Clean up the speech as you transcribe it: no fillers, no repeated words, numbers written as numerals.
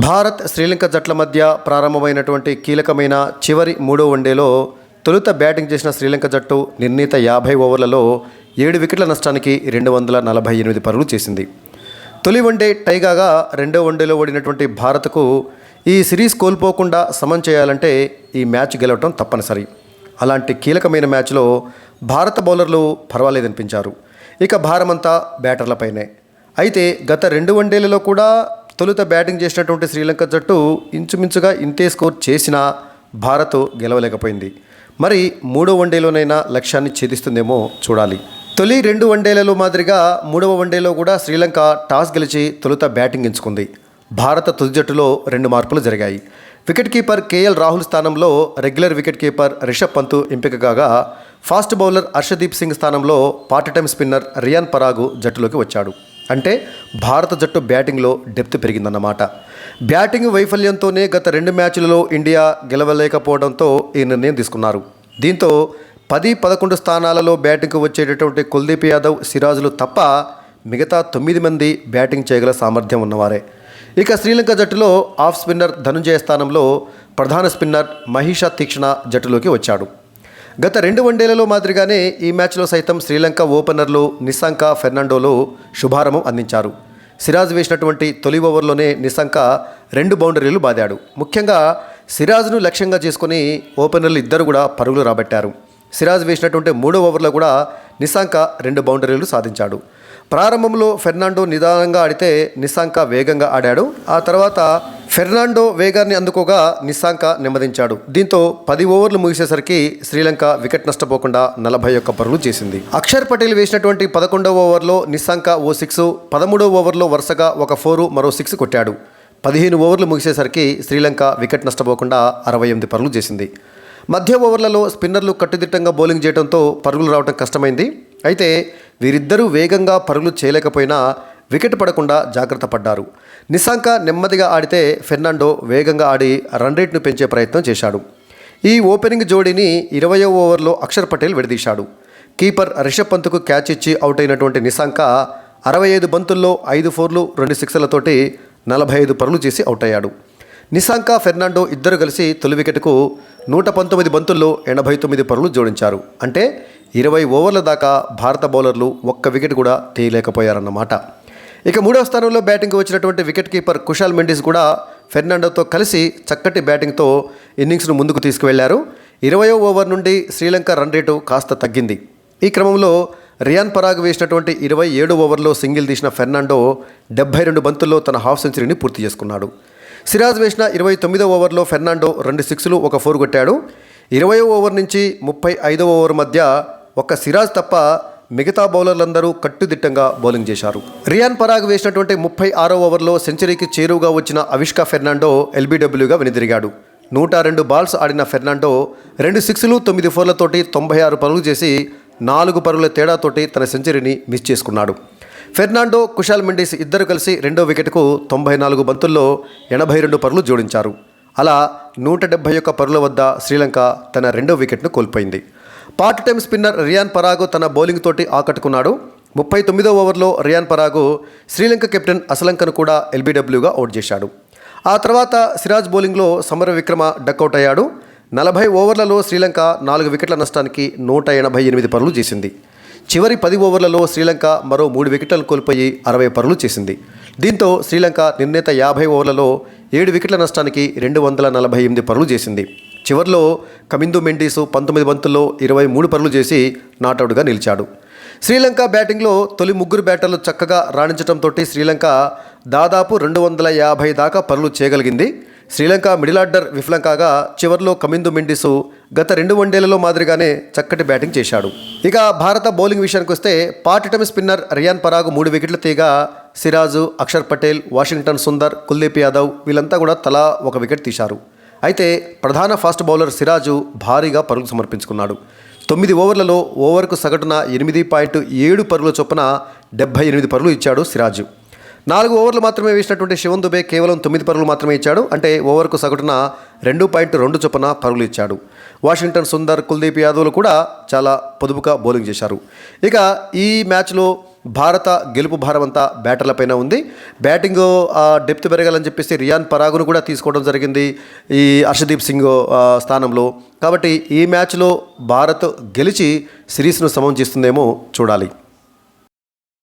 భారత్ శ్రీలంక జట్ల మధ్య ప్రారంభమైనటువంటి కీలకమైన చివరి మూడో వన్డేలో తొలుత బ్యాటింగ్ చేసిన శ్రీలంక జట్టు నిర్ణీత 50 ఓవర్లలో 7 వికెట్ల నష్టానికి 248 పరుగులు చేసింది. తొలి వన్డే టైగాగా రెండో వన్డేలో ఓడినటువంటి భారత్కు ఈ సిరీస్ కోల్పోకుండా సమం చేయాలంటే ఈ మ్యాచ్ గెలవటం తప్పనిసరి. అలాంటి కీలకమైన మ్యాచ్లో భారత బౌలర్లు పర్వాలేదనిపించారు. ఇక భారమంతా బ్యాటర్లపైనే. అయితే గత 2 వన్డేలలో కూడా తొలుత బ్యాటింగ్ చేసినటువంటి శ్రీలంక జట్టు ఇంచుమించుగా ఇంతే స్కోర్ చేసినా భారత్ గెలవలేకపోయింది. మరి మూడో వన్డేలోనైనా లక్ష్యాన్ని ఛేదిస్తుందేమో చూడాలి. తొలి 2 వన్డేలలో మాదిరిగా మూడవ వన్డేలో కూడా శ్రీలంక టాస్ గెలిచి తొలుత బ్యాటింగ్ ఎంచుకుంది. భారత తుది జట్టులో 2 మార్పులు జరిగాయి. వికెట్ కీపర్ కేఎల్ రాహుల్ స్థానంలో regular wicket keeper Rishabh Pant ఎంపిక కాగా ఫాస్ట్ బౌలర్ హర్షదీప్ సింగ్ స్థానంలో part time spinner Riyan Parag జట్టులోకి వచ్చాడు. అంటే భారత జట్టు బ్యాటింగ్లో డెప్త్ పెరిగిందన్నమాట. బ్యాటింగ్ వైఫల్యంతోనే గత 2 మ్యాచ్లలో ఇండియా గెలవలేకపోవడంతో ఈ నిర్ణయం తీసుకున్నారు. దీంతో 10-11 స్థానాలలో బ్యాటింగ్కు వచ్చేటటువంటి కుల్దీప్ యాదవ్, సిరాజులు తప్ప మిగతా 9 మంది బ్యాటింగ్ చేయగల సామర్థ్యం ఉన్నవారే. ఇక శ్రీలంక జట్టులో ఆఫ్ స్పిన్నర్ ధనుంజయ స్థానంలో ప్రధాన స్పిన్నర్ మహిషా తీక్షణ జట్టులోకి వచ్చాడు. గత 2 వన్డేలలో మాదిరిగానే ఈ మ్యాచ్లో సైతం శ్రీలంక ఓపెనర్లు నిశాంక, ఫెర్నాండోలు శుభారంభం అందించారు. సిరాజ్ వేసినటువంటి తొలి ఓవర్లోనే నిశాంక 2 బౌండరీలు బాదాడు. ముఖ్యంగా సిరాజ్ను లక్ష్యంగా చేసుకుని ఓపెనర్లు ఇద్దరు కూడా పరుగులు రాబట్టారు. సిరాజ్ వేసినటువంటి 3వ ఓవర్లో కూడా నిశాంక 2 బౌండరీలు సాధించాడు. ప్రారంభంలో ఫెర్నాండో నిదానంగా ఆడితే నిశాంక వేగంగా ఆడాడు. ఆ తర్వాత ఫెర్నాండో వేగాన్ని అందుకోగా నిశాంక నెమ్మదించాడు. దీంతో 10 ఓవర్లు ముగిసేసరికి శ్రీలంక వికెట్ నష్టపోకుండా 41 పరుగులు చేసింది. అక్షర్ పటేల్ వేసినటువంటి 11వ ఓవర్లో నిశాంక ఓ 6, 13వ ఓవర్లో వరుసగా ఒక 4 మరో 6 కొట్టాడు. 15 ఓవర్లు ముగిసేసరికి శ్రీలంక వికెట్ నష్టపోకుండా 68 పరుగులు చేసింది. మధ్య ఓవర్లలో స్పిన్నర్లు కట్టుదిట్టంగా బౌలింగ్ చేయడంతో పరుగులు రావడం కష్టమైంది. అయితే వీరిద్దరూ వేగంగా పరుగులు చేయలేకపోయినా వికెట్ పడకుండా జాగ్రత్త పడ్డారు. నిశాంక నెమ్మదిగా ఆడితే ఫెర్నాండో వేగంగా ఆడి రన్ రేట్ను పెంచే ప్రయత్నం చేశాడు. ఈ ఓపెనింగ్ జోడీని 20వ ఓవర్లో అక్షర్ పటేల్ విడదీశాడు. కీపర్ రిషబ్ పంత్కు క్యాచ్ ఇచ్చి అవుట్ అయినటువంటి నిశాంక 65 బంతుల్లో 5 4లు 2 6లతోటి 45 పరుగులు చేసి అవుట్ అయ్యాడు. నిశాంక, ఫెర్నాండో ఇద్దరు కలిసి తొలి వికెట్కు 119 బంతుల్లో 89 పరుగులు జోడించారు. అంటే 20 ఓవర్ల దాకా భారత బౌలర్లు ఒక్క వికెట్ కూడా తీయలేకపోయారన్నమాట. ఇక 3వ స్థానంలో బ్యాటింగ్కి వచ్చినటువంటి వికెట్ కీపర్ కుశాల్ మెండిస్ కూడా ఫెర్నాండోతో కలిసి చక్కటి బ్యాటింగ్తో ఇన్నింగ్స్ను ముందుకు తీసుకువెళ్లారు. 20వ ఓవర్ నుండి శ్రీలంక రన్ రేటు కాస్త తగ్గింది. ఈ క్రమంలో రియాన్ పరాగ్ వేసినటువంటి 27వ ఓవర్లో సింగిల్ తీసిన ఫెర్నాండో 72 బంతుల్లో తన హాఫ్ సెంచరీని పూర్తి చేసుకున్నాడు. సిరాజ్ వేసిన 29వ ఓవర్లో ఫెర్నాండో 2 6లు ఒక 4 కొట్టాడు. 20వ ఓవర్ నుంచి 35వ ఓవర్ మధ్య ఒక్క సిరాజ్ తప్ప మిగతా బౌలర్లందరూ కట్టుదిట్టంగా బౌలింగ్ చేశారు. రియాన్ పరాగ్ వేసినటువంటి 36వ ఓవర్లో సెంచరీకి చేరువుగా వచ్చిన అవిష్కా ఫెర్నాండో ఎల్బీడబ్ల్యూగా వెనుదిరిగాడు. 102 బాల్స్ ఆడిన ఫెర్నాండో 2 6లు 9 4లతోటి 96 పరుగులు చేసి 4 పరుగుల తేడాతోటి తన సెంచరీని మిస్ చేసుకున్నాడు. ఫెర్నాండో, కుశాల్ మెండిస్ ఇద్దరు కలిసి రెండో వికెట్కు 94 బంతుల్లో 82 పరుగులు జోడించారు. అలా 171 పరుగుల వద్ద శ్రీలంక తన రెండో వికెట్ను కోల్పోయింది. Part time spinner Riyan Parag తన బౌలింగ్ తోటి ఆకట్టుకున్నాడు. 39వ ఓవర్లో రియాన్ పరాగ్ శ్రీలంక కెప్టెన్ అసలంకను కూడా ఎల్బీడబ్ల్యూగా అవుట్ చేశాడు. ఆ తర్వాత సిరాజ్ బౌలింగ్లో సమర విక్రమ డక్అవుట్ అయ్యాడు. 40 ఓవర్లలో శ్రీలంక 4 వికెట్ల నష్టానికి 188 పరుగులు చేసింది. చివరి 10 ఓవర్లలో శ్రీలంక మరో 3 వికెట్లను కోల్పోయి 60 పరుగులు చేసింది. దీంతో శ్రీలంక నిర్ణీత 50 ఓవర్లలో 7 వికెట్ల నష్టానికి 248 పరుగులు చేసింది. చివరిలో కమిందు మెండిస్ 19 బంతుల్లో 23 పరుగులు చేసి నాటౌట్గా నిలిచాడు. శ్రీలంక బ్యాటింగ్లో తొలి 3 బ్యాటర్లు చక్కగా రాణించడంతో శ్రీలంక దాదాపు 250 దాకా పరుగులు చేయగలిగింది. శ్రీలంక మిడిల్ ఆర్డర్ విఫలం కాగా చివరిలో కమిందు మెండిస్ గత 2 వన్డేలలో మాదిరిగానే చక్కటి బ్యాటింగ్ చేశాడు. ఇక భారత బౌలింగ్ విషయానికి వస్తే part time spinner Riyan Parag 3 వికెట్లు తీగా సిరాజు, అక్షర్ పటేల్, వాషింగ్టన్ సుందర్, కుల్దీప్ యాదవ్ వీళ్ళంతా కూడా తలా 1 వికెట్ తీశారు. అయితే ప్రధాన ఫాస్ట్ బౌలర్ సిరాజు భారీగా పరుగులు సమర్పించుకున్నాడు. 9 ఓవర్లలో ఓవర్కు సగటున 8.7 పరుగుల చొప్పున 78 పరుగులు ఇచ్చాడు సిరాజు. 4 ఓవర్లు మాత్రమే వేసినటువంటి శివన్ దుబే కేవలం 9 పరుగులు మాత్రమే ఇచ్చాడు. అంటే ఓవర్కు సగటున 2.2 చొప్పున పరుగులు ఇచ్చాడు. వాషింగ్టన్ సుందర్, కుల్దీప్ యాదవ్లు కూడా చాలా పొదుపుగా బౌలింగ్ చేశారు. ఇక ఈ మ్యాచ్లో భారత గెలుపు భారం అంతా బ్యాటర్లపైన ఉంది. బ్యాటింగ్ డెప్త్ పెరగాలని చెప్పేసి రియాన్ పరాగును కూడా తీసుకోవడం జరిగింది ఈ హర్షదీప్ సింగ్ స్థానంలో. కాబట్టి ఈ మ్యాచ్లో భారత్ గెలిచి సిరీస్ను సమం చేస్తుందేమో చూడాలి.